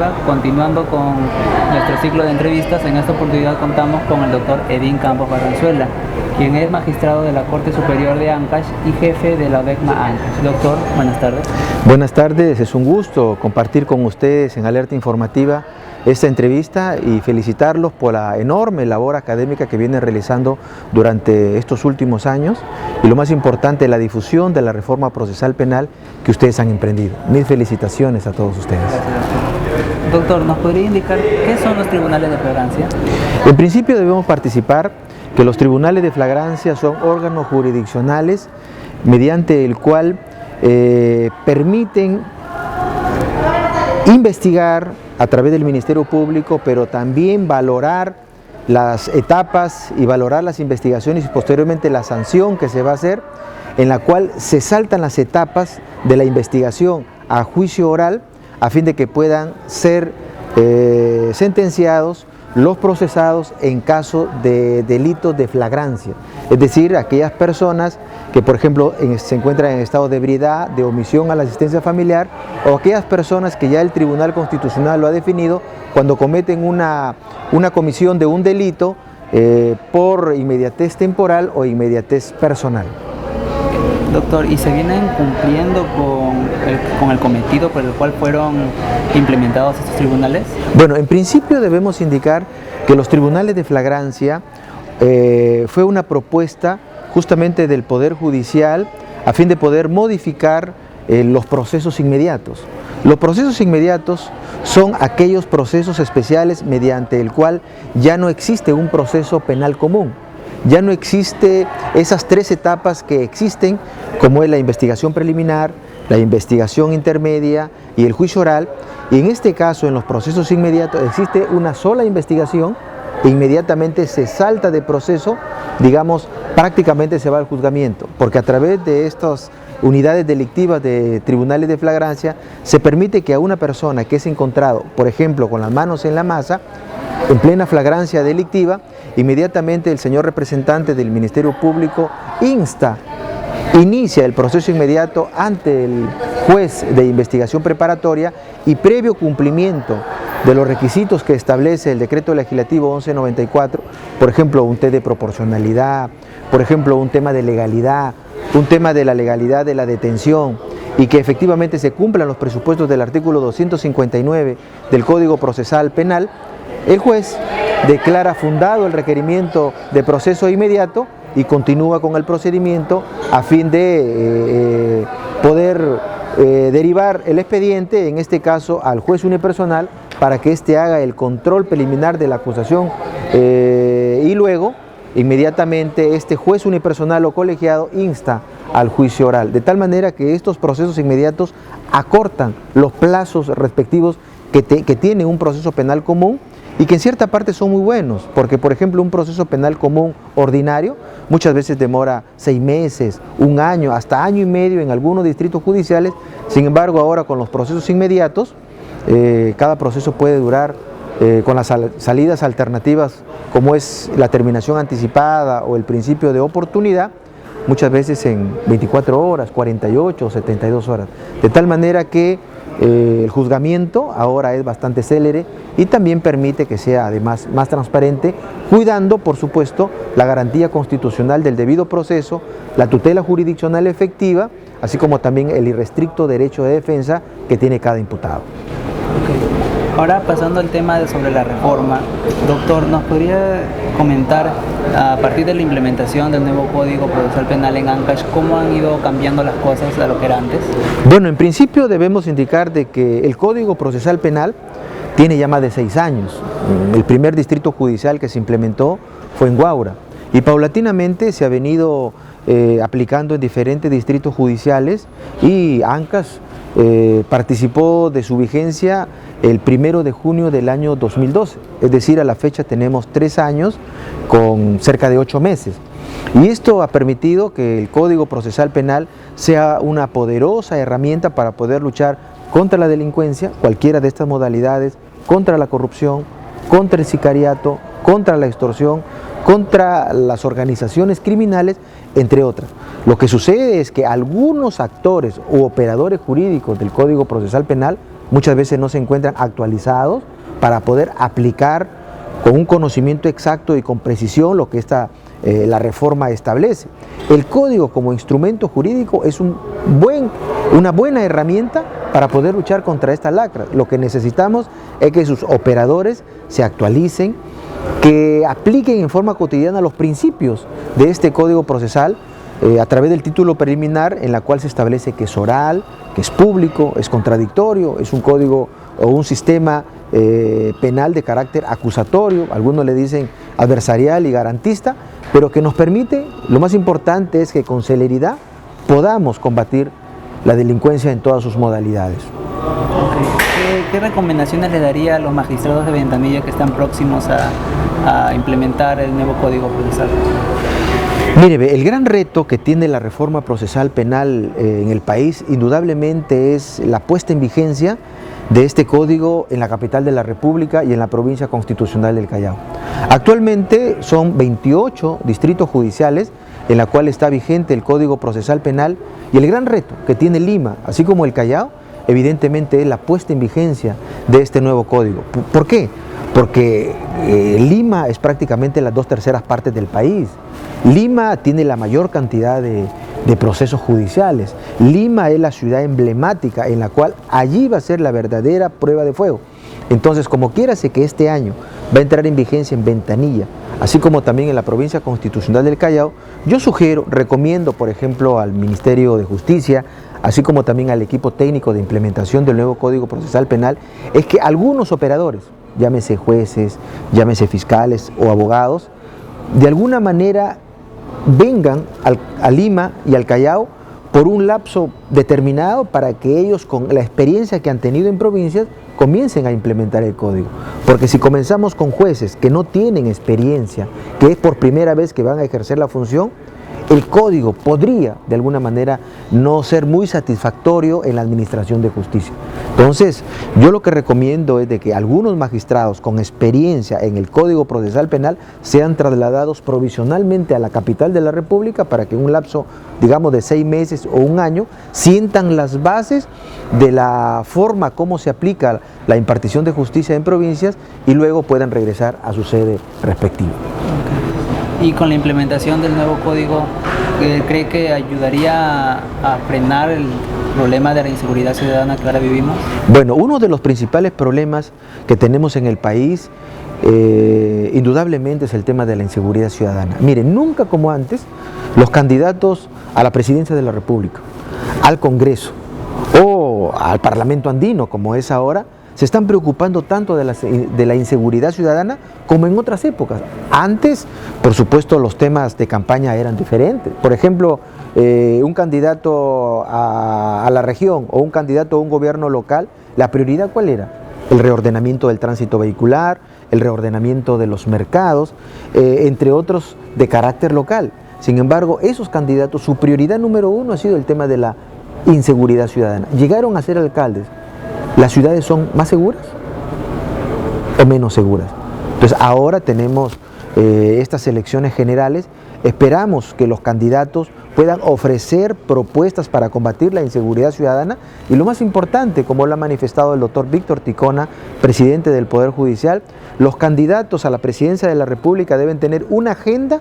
informativa, continuando con nuestro ciclo de entrevistas. En esta oportunidad contamos con el doctor Edín Campos Barranzuela, quien es magistrado de la Corte Superior de Ancash y jefe de la ODECMA Ancash. Doctor, buenas tardes. Buenas tardes, es un gusto compartir con ustedes en Alerta Informativa esta entrevista y felicitarlos por la enorme labor académica que vienen realizando durante estos últimos años y lo más importante, la difusión de la reforma procesal penal que ustedes han emprendido. Mil felicitaciones a todos ustedes. Gracias, doctor, ¿nos podría indicar qué son los tribunales de flagrancia? En principio debemos participar que los tribunales de flagrancia son órganos jurisdiccionales mediante el cual permiten investigar a través del Ministerio Público, pero también valorar las etapas y valorar las investigaciones y posteriormente la sanción que se va a hacer, en la cual se saltan las etapas de la investigación a juicio oral a fin de que puedan ser sentenciados los procesados en caso de delitos de flagrancia, es decir, aquellas personas que por ejemplo se encuentran en estado de ebriedad, de omisión a la asistencia familiar, o aquellas personas que ya el Tribunal Constitucional lo ha definido cuando cometen una comisión de un delito por inmediatez temporal o inmediatez personal. Doctor, ¿y se vienen cumpliendo con el cometido por el cual fueron implementados estos tribunales? Bueno, en principio debemos indicar que los tribunales de flagrancia fue una propuesta justamente del Poder Judicial a fin de poder modificar los procesos inmediatos. Los procesos inmediatos son aquellos procesos especiales mediante el cual ya no existe un proceso penal común. Ya no existe esas tres etapas que existen, como es la investigación preliminar, la investigación intermedia y el juicio oral, y en este caso, en los procesos inmediatos, existe una sola investigación, e inmediatamente se salta de proceso, digamos, prácticamente se va al juzgamiento, porque a través de estas unidades delictivas de tribunales de flagrancia, se permite que a una persona que es encontrado, por ejemplo, con las manos en la masa, en plena flagrancia delictiva, inmediatamente el señor representante del Ministerio Público inicia el proceso inmediato ante el juez de investigación preparatoria y previo cumplimiento de los requisitos que establece el Decreto Legislativo 1194, por ejemplo, un test de proporcionalidad, por ejemplo, un tema de legalidad, un tema de la legalidad de la detención y que efectivamente se cumplan los presupuestos del artículo 259 del Código Procesal Penal, el juez declara fundado el requerimiento de proceso inmediato y continúa con el procedimiento a fin de poder derivar el expediente, en este caso al juez unipersonal, para que éste haga el control preliminar de la acusación y luego inmediatamente este juez unipersonal o colegiado insta al juicio oral, de tal manera que estos procesos inmediatos acortan los plazos respectivos que tiene un proceso penal común y que en cierta parte son muy buenos, porque por ejemplo un proceso penal común ordinario muchas veces demora 6 meses, 1 año, hasta año y medio en algunos distritos judiciales. Sin embargo, ahora con los procesos inmediatos, cada proceso puede durar con las salidas alternativas como es la terminación anticipada o el principio de oportunidad, muchas veces en 24 horas, 48 o 72 horas, de tal manera que el juzgamiento ahora es bastante célere y también permite que sea además más transparente, cuidando por supuesto la garantía constitucional del debido proceso, la tutela jurisdiccional efectiva, así como también el irrestricto derecho de defensa que tiene cada imputado. Okay. Ahora pasando al tema sobre la reforma, doctor, ¿nos podría comentar a partir de la implementación del nuevo Código Procesal Penal en Ancash cómo han ido cambiando las cosas a lo que era antes? Bueno, en principio debemos indicar de que el Código Procesal Penal tiene ya más de 6 años. El primer distrito judicial que se implementó fue en Guaura y paulatinamente se ha venido aplicando en diferentes distritos judiciales y Ancash participó de su vigencia el 1 de junio del año 2012, es decir, a la fecha tenemos 3 años con cerca de 8 meses. Y esto ha permitido que el Código Procesal Penal sea una poderosa herramienta para poder luchar contra la delincuencia, cualquiera de estas modalidades, contra la corrupción, contra el sicariato, contra la extorsión, contra las organizaciones criminales, entre otras. Lo que sucede es que algunos actores u operadores jurídicos del Código Procesal Penal muchas veces no se encuentran actualizados para poder aplicar con un conocimiento exacto y con precisión lo que la reforma establece. El código como instrumento jurídico es una buena herramienta para poder luchar contra esta lacra. Lo que necesitamos es que sus operadores se actualicen, que apliquen en forma cotidiana los principios de este código procesal a través del título preliminar, en la cual se establece que es oral, que es público, es contradictorio, es un código o un sistema penal de carácter acusatorio, algunos le dicen adversarial y garantista, pero que nos permite, lo más importante es que con celeridad podamos combatir la delincuencia en todas sus modalidades. ¿Qué recomendaciones le daría a los magistrados de Ventanilla que están próximos a implementar el nuevo Código Procesal? Mire, el gran reto que tiene la reforma procesal penal en el país indudablemente es la puesta en vigencia de este código en la capital de la República y en la provincia constitucional del Callao. Actualmente son 28 distritos judiciales en la cual está vigente el Código Procesal Penal, y el gran reto que tiene Lima, así como el Callao, evidentemente es la puesta en vigencia de este nuevo código. ¿Por qué? Porque Lima es prácticamente las 2/3 partes del país. Lima tiene la mayor cantidad de procesos judiciales. Lima es la ciudad emblemática en la cual allí va a ser la verdadera prueba de fuego. Entonces, como quiera sé que este año va a entrar en vigencia en Ventanilla, así como también en la provincia constitucional del Callao, yo recomiendo, por ejemplo, al Ministerio de Justicia, así como también al equipo técnico de implementación del nuevo Código Procesal Penal, es que algunos operadores, llámese jueces, llámese fiscales o abogados, de alguna manera vengan a Lima y al Callao por un lapso determinado para que ellos, con la experiencia que han tenido en provincias, comiencen a implementar el código. Porque si comenzamos con jueces que no tienen experiencia, que es por primera vez que van a ejercer la función, el código podría de alguna manera no ser muy satisfactorio en la administración de justicia. Entonces, yo lo que recomiendo es de que algunos magistrados con experiencia en el Código Procesal Penal sean trasladados provisionalmente a la capital de la República para que en un lapso, digamos, de 6 meses o un año, sientan las bases de la forma como se aplica la impartición de justicia en provincias y luego puedan regresar a su sede respectiva. Y con la implementación del nuevo código, ¿cree que ayudaría a frenar el problema de la inseguridad ciudadana que ahora vivimos? Bueno, uno de los principales problemas que tenemos en el país, indudablemente, es el tema de la inseguridad ciudadana. Miren, nunca como antes, los candidatos a la presidencia de la República, al Congreso o al Parlamento andino, como es ahora, se están preocupando tanto de la inseguridad ciudadana como en otras épocas. Antes, por supuesto, los temas de campaña eran diferentes. Por ejemplo, un candidato a la región o un candidato a un gobierno local, ¿la prioridad cuál era? El reordenamiento del tránsito vehicular, el reordenamiento de los mercados, entre otros de carácter local. Sin embargo, esos candidatos, su prioridad número uno ha sido el tema de la inseguridad ciudadana. Llegaron a ser alcaldes. ¿Las ciudades son más seguras o menos seguras? Entonces ahora tenemos estas elecciones generales, esperamos que los candidatos puedan ofrecer propuestas para combatir la inseguridad ciudadana y lo más importante, como lo ha manifestado el doctor Víctor Ticona, presidente del Poder Judicial, los candidatos a la presidencia de la República deben tener una agenda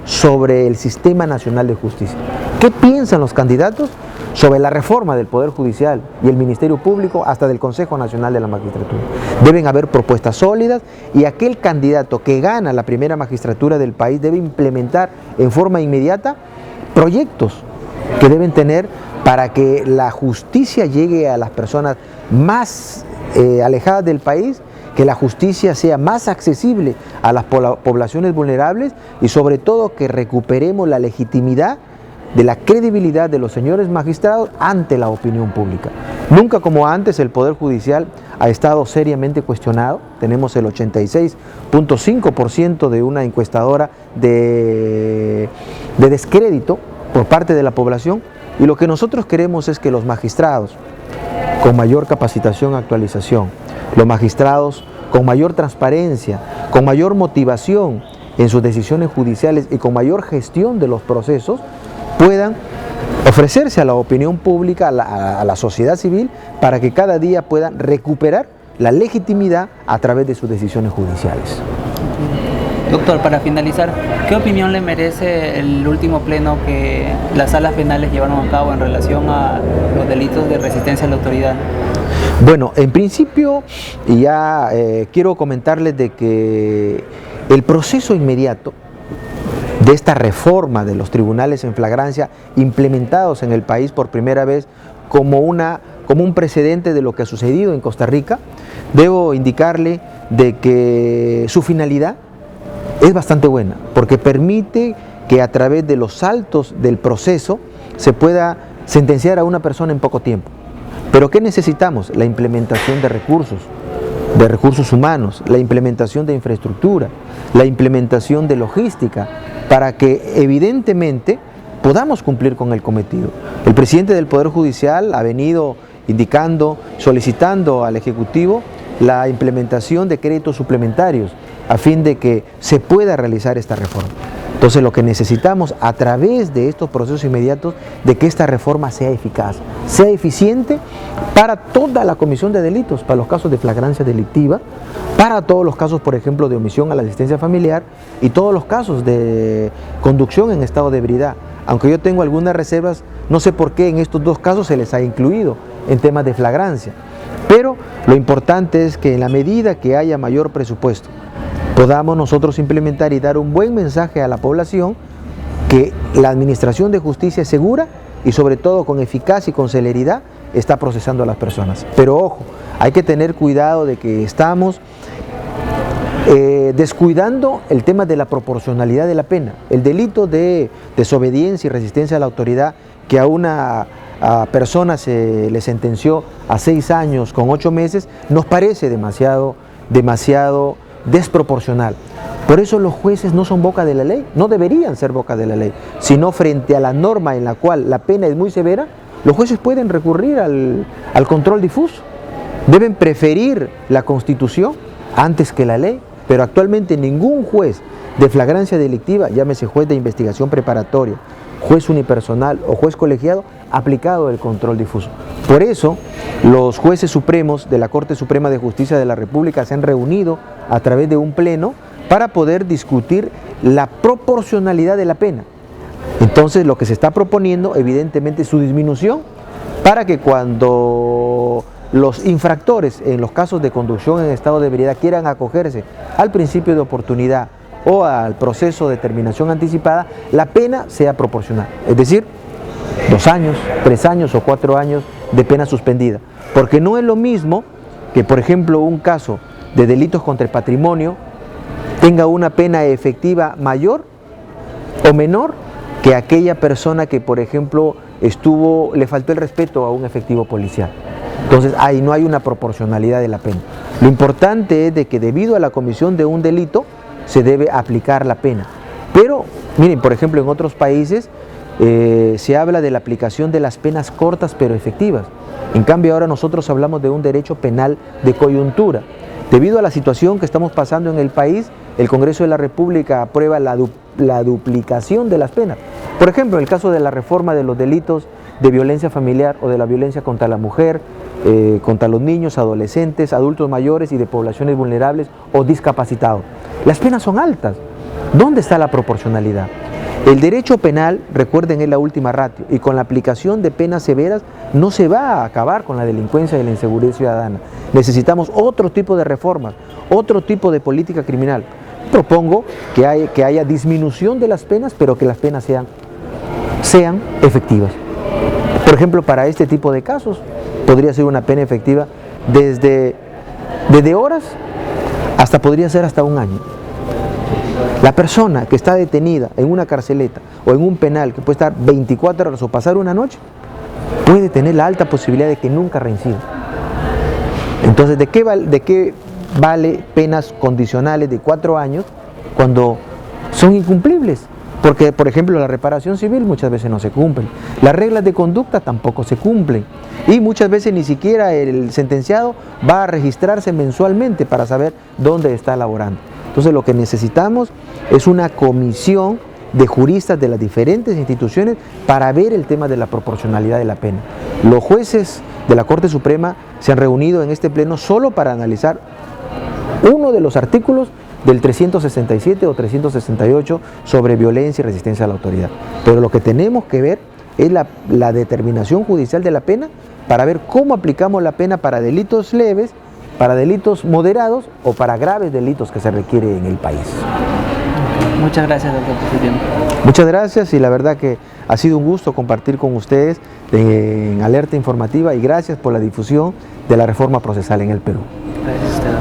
sobre el Sistema Nacional de Justicia. ¿Qué piensan los candidatos sobre la reforma del Poder Judicial y el Ministerio Público hasta del Consejo Nacional de la Magistratura? Deben haber propuestas sólidas y aquel candidato que gana la primera magistratura del país debe implementar en forma inmediata proyectos que deben tener para que la justicia llegue a las personas más alejadas del país, que la justicia sea más accesible a las poblaciones vulnerables y sobre todo que recuperemos la legitimidad de la credibilidad de los señores magistrados ante la opinión pública. Nunca como antes el Poder Judicial ha estado seriamente cuestionado. Tenemos el 86.5% de una encuestadora de descrédito por parte de la población, y lo que nosotros queremos es que los magistrados con mayor capacitación, actualización, los magistrados con mayor transparencia, con mayor motivación en sus decisiones judiciales y con mayor gestión de los procesos, puedan ofrecerse a la opinión pública, a la sociedad civil, para que cada día puedan recuperar la legitimidad a través de sus decisiones judiciales. Doctor, para finalizar, ¿qué opinión le merece el último pleno que las salas penales llevaron a cabo en relación a los delitos de resistencia a la autoridad? Bueno, en principio ya quiero comentarles de que el proceso inmediato de esta reforma de los tribunales en flagrancia implementados en el país por primera vez como un precedente de lo que ha sucedido en Costa Rica, debo indicarle de que su finalidad es bastante buena, porque permite que a través de los saltos del proceso se pueda sentenciar a una persona en poco tiempo. Pero ¿qué necesitamos? La implementación de recursos humanos, la implementación de infraestructura, la implementación de logística, para que evidentemente podamos cumplir con el cometido. El presidente del Poder Judicial ha venido indicando, solicitando al Ejecutivo la implementación de créditos suplementarios a fin de que se pueda realizar esta reforma. Entonces lo que necesitamos a través de estos procesos inmediatos de que esta reforma sea eficaz, sea eficiente para toda la comisión de delitos, para los casos de flagrancia delictiva, para todos los casos, por ejemplo, de omisión a la asistencia familiar y todos los casos de conducción en estado de ebriedad. Aunque yo tengo algunas reservas, no sé por qué en estos dos casos se les ha incluido en temas de flagrancia. Pero lo importante es que en la medida que haya mayor presupuesto, podamos nosotros implementar y dar un buen mensaje a la población que la administración de justicia es segura y sobre todo con eficacia y con celeridad está procesando a las personas. Pero ojo, hay que tener cuidado de que estamos descuidando el tema de la proporcionalidad de la pena. El delito de desobediencia y resistencia a la autoridad, que a una persona se le sentenció a 6 años con 8 meses, nos parece demasiado desproporcional. Por eso los jueces no son boca de la ley, no deberían ser boca de la ley, sino frente a la norma en la cual la pena es muy severa, los jueces pueden recurrir al control difuso. Deben preferir la Constitución antes que la ley, pero actualmente ningún juez de flagrancia delictiva, llámese juez de investigación preparatoria, juez unipersonal o juez colegiado, ha aplicado el control difuso. Por eso, los jueces supremos de la Corte Suprema de Justicia de la República se han reunido a través de un pleno para poder discutir la proporcionalidad de la pena. Entonces, lo que se está proponiendo, evidentemente, es su disminución para que cuando los infractores en los casos de conducción en estado de ebriedad quieran acogerse al principio de oportunidad o al proceso de terminación anticipada, la pena sea proporcional, es decir, 2 años, 3 años o 4 años de pena suspendida, porque no es lo mismo que, por ejemplo, un caso de delitos contra el patrimonio tenga una pena efectiva mayor o menor que aquella persona que, por ejemplo, le faltó el respeto a un efectivo policial. Entonces ahí no hay una proporcionalidad de la pena. Lo importante es de que debido a la comisión de un delito se debe aplicar la pena. Pero miren, por ejemplo, en otros países se habla de la aplicación de las penas cortas pero efectivas. En cambio ahora nosotros hablamos de un derecho penal de coyuntura. Debido a la situación que estamos pasando en el país, el Congreso de la República aprueba la duplicación de las penas. Por ejemplo, en el caso de la reforma de los delitos de violencia familiar o de la violencia contra la mujer, contra los niños, adolescentes, adultos mayores y de poblaciones vulnerables o discapacitados. Las penas son altas. ¿Dónde está la proporcionalidad? El derecho penal, recuerden, es la última ratio, y con la aplicación de penas severas no se va a acabar con la delincuencia y la inseguridad ciudadana. Necesitamos otro tipo de reformas, otro tipo de política criminal. Propongo que haya disminución de las penas, pero que las penas sean efectivas. Por ejemplo, para este tipo de casos podría ser una pena efectiva desde horas hasta podría ser hasta 1 año. La persona que está detenida en una carceleta o en un penal que puede estar 24 horas o pasar una noche, puede tener la alta posibilidad de que nunca reincida. Entonces, ¿de qué vale penas condicionales de 4 años cuando son incumplibles? Porque, por ejemplo, la reparación civil muchas veces no se cumple, las reglas de conducta tampoco se cumplen y muchas veces ni siquiera el sentenciado va a registrarse mensualmente para saber dónde está laborando. Entonces lo que necesitamos es una comisión de juristas de las diferentes instituciones para ver el tema de la proporcionalidad de la pena. Los jueces de la Corte Suprema se han reunido en este pleno solo para analizar uno de los artículos del 367 o 368 sobre violencia y resistencia a la autoridad. Pero lo que tenemos que ver es la determinación judicial de la pena para ver cómo aplicamos la pena para delitos leves, para delitos moderados o para graves delitos que se requiere en el país. Muchas gracias, doctor, por su tiempo. Muchas gracias y la verdad que ha sido un gusto compartir con ustedes en Alerta Informativa y gracias por la difusión de la reforma procesal en el Perú. Gracias a usted.